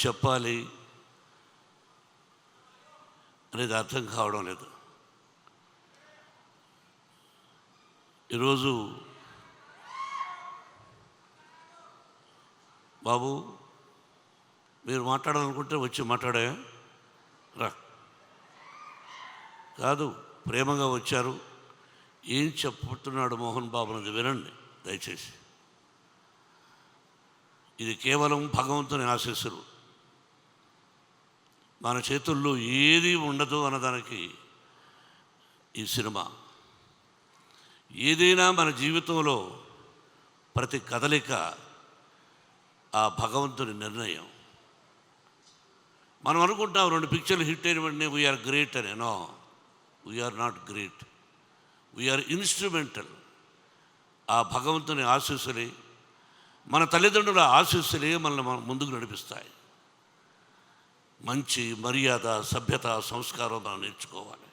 చెప్పాలి అనేది అర్థం కావడం లేదు. ఈరోజు బాబు మీరు మాట్లాడాలనుకుంటే వచ్చి మాట్లాడా రా, కాదు ప్రేమగా వచ్చారు. ఏం చెప్పుతున్నాడు మోహన్ బాబు అనేది వినండి దయచేసి. ఇది కేవలం భగవంతుని ఆశీస్సులు, మన చేతుల్లో ఏది ఉండదు అన్నదానికి ఈ సినిమా. ఏదైనా మన జీవితంలో ప్రతి కదలిక ఆ భగవంతుని నిర్ణయం. మనం అనుకుంటాం 2 పిక్చర్లు హిట్ అయిన వెంటనే వీఆర్ గ్రేట్ అని. No, we are not great, we are instrumental. ఆ భగవంతుని ఆశీస్సులే, మన తల్లిదండ్రుల ఆశీస్సులే మనల్ని ముందుకు నడిపిస్తాయి. మంచి మర్యాద, సభ్యత, సంస్కారం మనం నేర్చుకోవాలి.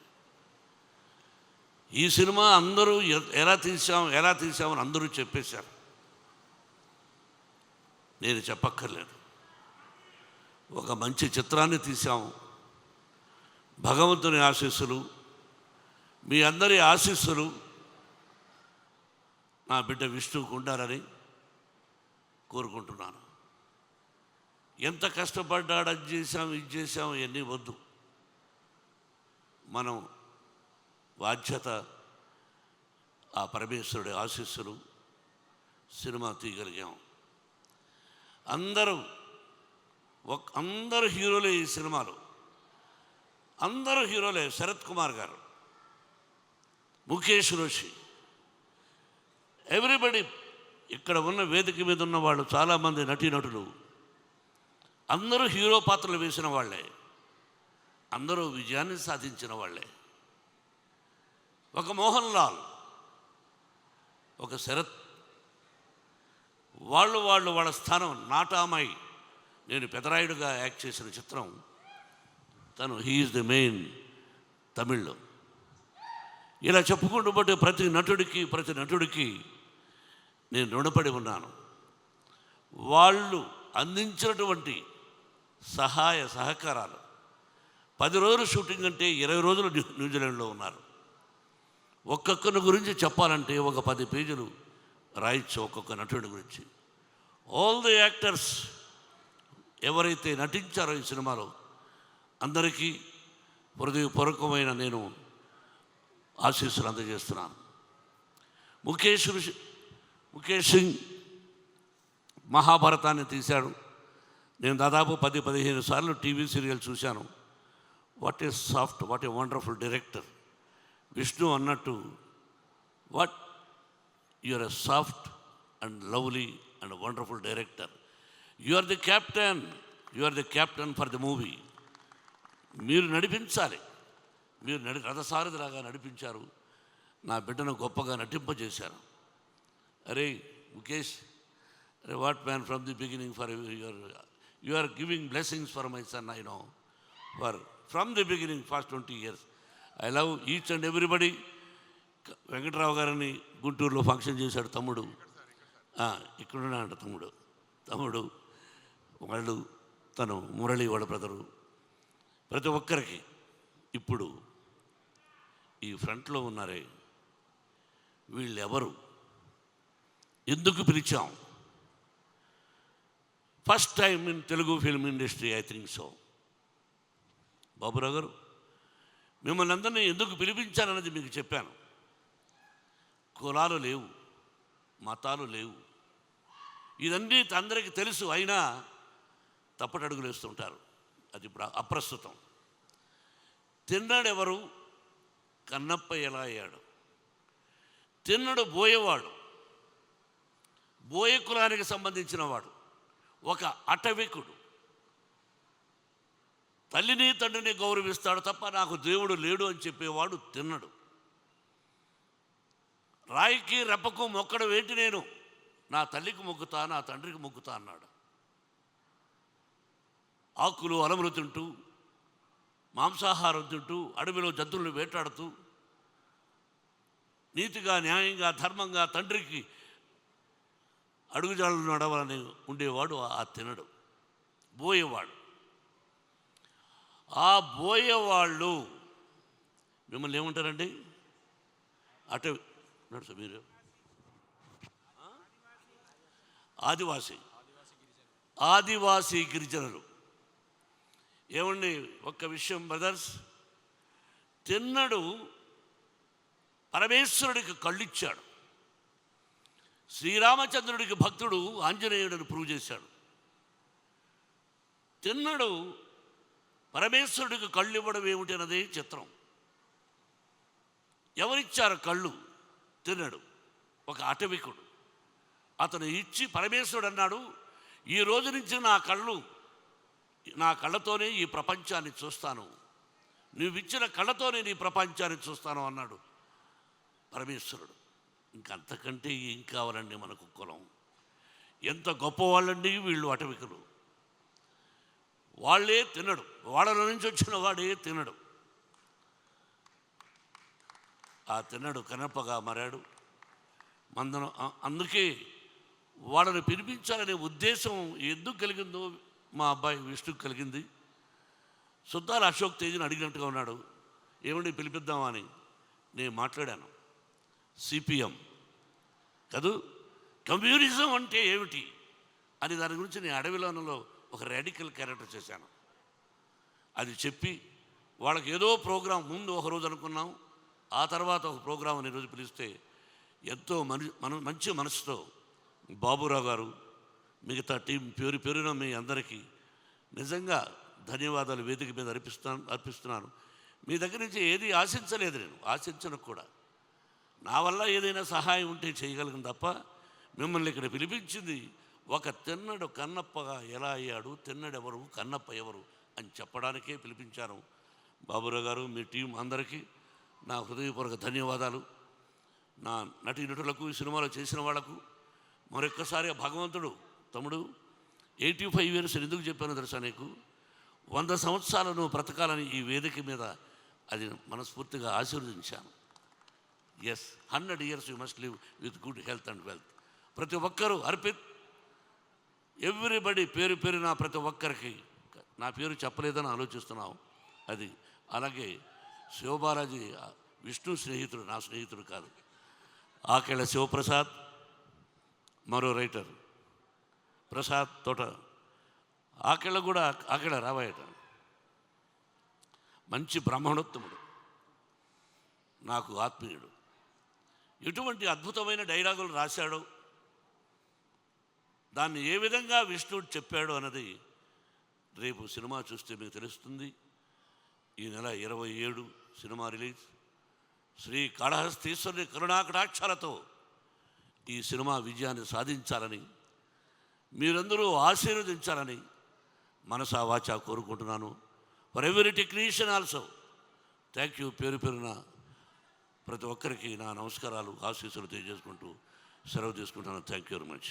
ఈ సినిమా అందరూ ఎలా తీసామని అందరూ చెప్పేశారు, నేను చెప్పక్కర్లేదు. ఒక మంచి చిత్రాన్ని తీసాము. భగవంతుని ఆశీస్సులు, మీ అందరి ఆశీస్సులు నా బిడ్డ విష్ణువుకు ఉండాలని కోరుకుంటున్నాను. ఎంత కష్టపడ్డాడు, అది చేశాం ఇది చేశాం ఇవన్నీ వద్దు. మనం బాధ్యత ఆ పరమేశ్వరుడి ఆశీస్సులు, సినిమా తీయగలిగాం. అందరూ హీరోలే ఈ సినిమాలో, అందరూ హీరోలే. శరత్ కుమార్ గారు, ముఖేష్ రోషి, ఎవ్రీబడి. ఇక్కడ ఉన్న వేదిక మీద ఉన్న వాళ్ళు చాలామంది నటీనటులు అందరూ హీరో పాత్రలు వేసిన వాళ్ళే, అందరూ విజయాన్ని సాధించిన వాళ్ళే. ఒక మోహన్ లాల్, ఒక శరత్, వాళ్ళ స్థానం. నాటామై, నేను పెదరాయుడుగా యాక్ట్ చేసిన చిత్రం తను, హీఈస్ ది మెయిన్ తమిళ్లో. ఇలా చెప్పుకుంటూ పోతే ప్రతి నటుడికి నేను రుణపడి ఉన్నాను. వాళ్ళు అందించినటువంటి సహాయ సహకారాలు. 10 రోజులు షూటింగ్ అంటే 20 రోజులు న్యూజిలాండ్లో ఉన్నారు. ఒక్కొక్కరి గురించి చెప్పాలంటే ఒక 10 పేజీలు రాయొచ్చు ఒక్కొక్క నటుడి గురించి. ఆల్ ది యాక్టర్స్ ఎవరైతే నటించారో ఈ సినిమాలో అందరికీ హృదయపూర్వకమైన నేను ఆశీస్సులు అందజేస్తున్నాను. ముఖేష్ సింగ్ మహాభారతాన్ని తీశాడు. నేను దాదాపు 10-15 సార్లు టీవీ సీరియల్ చూశాను. What a soft, what a wonderful director. Vishnu అన్నట్టు, what you are a soft and lovely and wonderful director. You are the captain for the movie. మీరు నడిపించాలి. మీరు రథసారథిలాగా నడిపించారు. నా బిడ్డను గొప్పగా నటింపజేశారు. అరే ముఖేష్, అరే what man, from the beginning for you are giving blessings for my son. I know from the beginning past 20 years. I love each and everybody. Venkatrao గారిని గుంటూరులో ఫంక్షన్ చేశాడు తమ్ముడు, ఇక్కడున్నాడు తమ్ముడు వాళ్ళు, తను మురళి వాళ్ళ బ్రదరు. ప్రతి ఒక్కరికి ఇప్పుడు ఈ ఫ్రంట్లో ఉన్నారే, వీళ్ళెవరు, ఎందుకు పిలిచాం? First time in Telugu film industry, I think so. Baburao garu, మిమ్మల్ని అందరినీ ఎందుకు పిలిపించానన్నది మీకు చెప్పాను. కులాలు లేవు, మతాలు లేవు, ఇదన్నీ అందరికీ తెలుసు. అయినా తప్పటడుగులు వేస్తుంటారు. అది ఇప్పుడు అప్రస్తుతం. తిన్నాడెవరు? కన్నప్ప ఎలా అయ్యాడు? తిన్నడు బోయేవాడు, బోయ కులానికి సంబంధించిన వాడు, ఒక అటవికుడు. తల్లిని తండ్రిని గౌరవిస్తాడు తప్ప నాకు దేవుడు లేడు అని చెప్పేవాడు తిన్నడు. రాయికి రెప్పకు మొక్కడం ఏంటి, నేను నా తల్లికి మొక్కుతా, నా తండ్రికి మొక్కుతా అన్నాడు. ఆకులు అలములు తింటూ, మాంసాహారం తింటూ, అడవిలో జంతువులను వేటాడుతూ, నీతిగా, న్యాయంగా, ధర్మంగా తండ్రికి అడుగుజాడలు నడవాలని ఉండేవాడు ఆ తినడు, బోయేవాడు. ఆ బోయేవాళ్ళు మిమ్మల్ని ఏమంటారండి? అటు నడుచు మీరు ఆదివాసీ గిరిజనులు. ఏమండి, ఒక్క విషయం బ్రదర్స్, తిన్నడు పరమేశ్వరుడికి కళ్ళిచ్చాడు. శ్రీరామచంద్రుడికి భక్తుడు ఆంజనేయుడిని ప్రూవ్ చేశాడు. తిన్నడు పరమేశ్వరుడికి కళ్ళు ఇవ్వడం ఏమిటి అన్నదే చిత్రం. ఎవరిచ్చారు కళ్ళు? తిన్నడు, ఒక అటవికుడు. అతను ఇచ్చి పరమేశ్వరుడు అన్నాడు, ఈ రోజు నుంచి నా కళ్ళతోనే ఈ ప్రపంచాన్ని చూస్తాను, నువ్విచ్చిన కళ్ళతోనే నీ ప్రపంచాన్ని చూస్తాను అన్నాడు పరమేశ్వరుడు. ఇంకంతకంటే ఏం కావాలండి మనకు కులం? ఎంత గొప్పవాళ్ళండి వీళ్ళు అటవికులు. వాళ్ళే తినడు, వాళ్ళ నుంచి వచ్చిన వాడే తినడు. ఆ తినడు కనపగా మారాడు. అందుకే వాళ్ళని పిలిపించాలనే ఉద్దేశం ఎందుకు కలిగిందో మా అబ్బాయి విష్ణుకు కలిగింది. సుద్దాల అశోక్ తేజ్ని అడిగినట్టుగా ఉన్నాడు, ఏమండి పిలిపిద్దామని. నేను మాట్లాడాను. సిపిఎం కాదు, కమ్యూనిజం అంటే ఏమిటి అని దాని గురించి నేను అడవిలోనలో ఒక రాడికల్ క్యారెక్టర్ చేశాను. అది చెప్పి వాళ్ళకి ఏదో ప్రోగ్రాం ముందు ఒకరోజు అనుకున్నాం, ఆ తర్వాత ఒక ప్రోగ్రాం అని రోజు పిలిస్తే ఎంతో మంచి మనసుతో బాబురావు గారు, మిగతా టీం పేరున మీ అందరికీ నిజంగా ధన్యవాదాలు వేదిక మీద అర్పిస్తున్నాను. మీ దగ్గర నుంచి ఏది ఆశించలేదు, నేను ఆశించను కూడా. నా వల్ల ఏదైనా సహాయం ఉంటే చేయగలను తప్ప మిమ్మల్ని ఇక్కడ పిలిపించింది ఒక తిన్నడు కన్నప్పగా ఎలా అయ్యాడు, తిన్నడెవరు, కన్నప్ప ఎవరు అని చెప్పడానికే పిలిపించాను. బాబురావు గారు, మీ టీం అందరికీ నా హృదయపూర్వక ధన్యవాదాలు. నా నటీనటులకు, ఈ సినిమాలో చేసిన వాళ్లకు మరొక్కసారి భగవంతుడు, తమ్ముడు 85 years ఎందుకు చెప్పాను తెలుసా నీకు? 100 సంవత్సరాలు నువ్వు బ్రతకాలని ఈ వేదిక మీద అది మనస్ఫూర్తిగా ఆశీర్వదించాను. Yes, 100 years you must live with good health and wealth. ప్రతి ఒక్కరూ అర్పిత్, ఎవ్రీబడి పేరున ప్రతి ఒక్కరికి, నా పేరు చెప్పలేదని ఆలోచిస్తున్నావు అది. అలాగే శివబాలాజీ విష్ణు స్నేహితుడు, నా స్నేహితుడు కాదు. ఆకెళ్ళ శివప్రసాద్, మరో రైటర్ ప్రసాద్ తోట, ఆకెళ్ళ కూడా ఆకెళ్ళ రావాయట, మంచి బ్రాహ్మణోత్తముడు, నాకు ఆత్మీయుడు. ఎటువంటి అద్భుతమైన డైలాగులు రాశాడో, దాన్ని ఏ విధంగా విష్ణుడు చెప్పాడు అన్నది రేపు సినిమా చూస్తే మీకు తెలుస్తుంది. ఈ నెల 27 సినిమా రిలీజ్. శ్రీ కాళహస్తీశ్వరుని కరుణాకటాక్షాలతో ఈ సినిమా విజయాన్ని సాధించాలని, మీరందరూ ఆశీర్వదించాలని మనసా వాచా కోరుకుంటున్నాను. For every technician also thank you. పేరున ప్రతి ఒక్కరికి నా నమస్కారాలు, ఆశీస్సులు తెలియజేసుకుంటూ సెలవు తీసుకుంటున్నాను. Thank you very much.